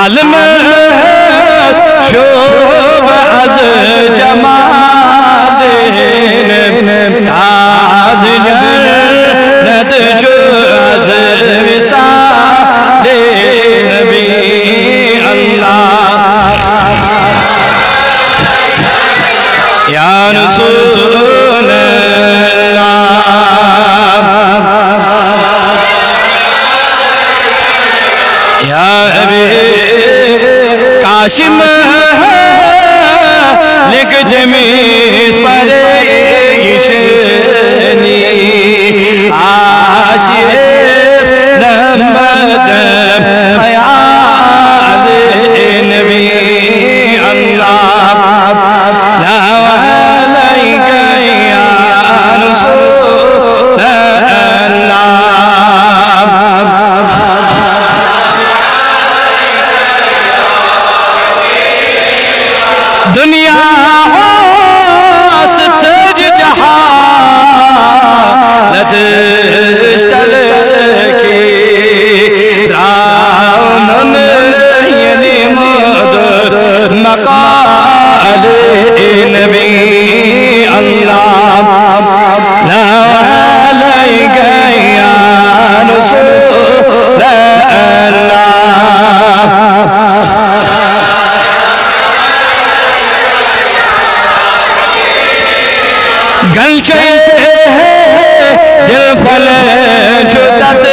عالم شوب از جمال تاز جنت جو از وصال نبی اللہ یا رسول یا حبیب قاسم لکھ جمیز پر ایشنی آشیس نمد خیال نبی اللہ لا علیک یا رسول اللہ دنیا ستج جہالت اشتلکی راونن یعنی مدر مقال نبی اللہ لا علیک یا رسول اللہ گلچے دل فل جدت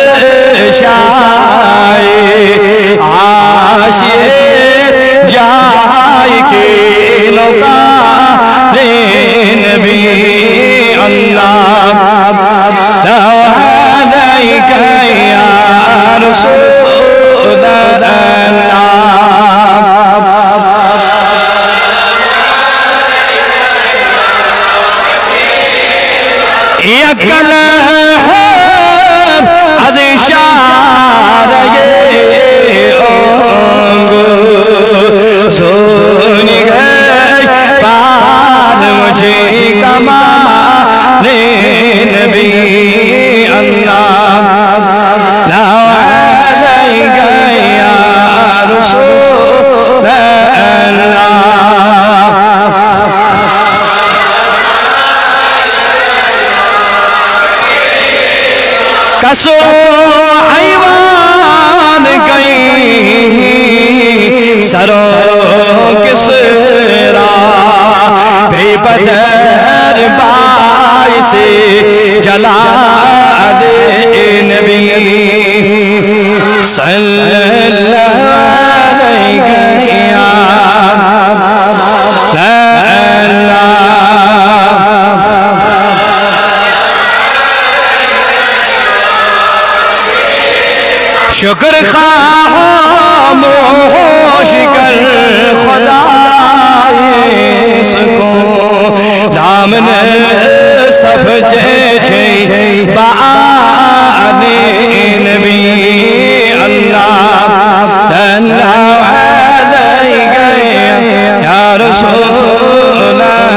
شائی عاشق جائی کی لوکا نبی اللہ لا علیک یا رسول اللہ یکل از اشارہ اونگو سونی گئی پار مجھے کمال نبی اللہ لا علیک یا رسول اللہ کسو ایوان گئی سرو کسرا بے بدر باعث جلال نبی صلی اللہ علیہ یا شکر خاموش کر خدای سکو دامن استف چے بآل نبی اللہ اللہ علیک یا رسول اللہ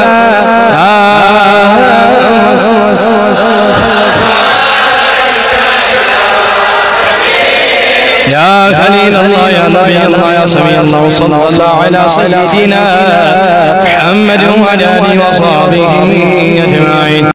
یا خلیل اللہ یا نبی اللہ یا سمیع اللہ صلی اللہ علی سیدنا محمد و علی آلہ و صحبہ اجمعین.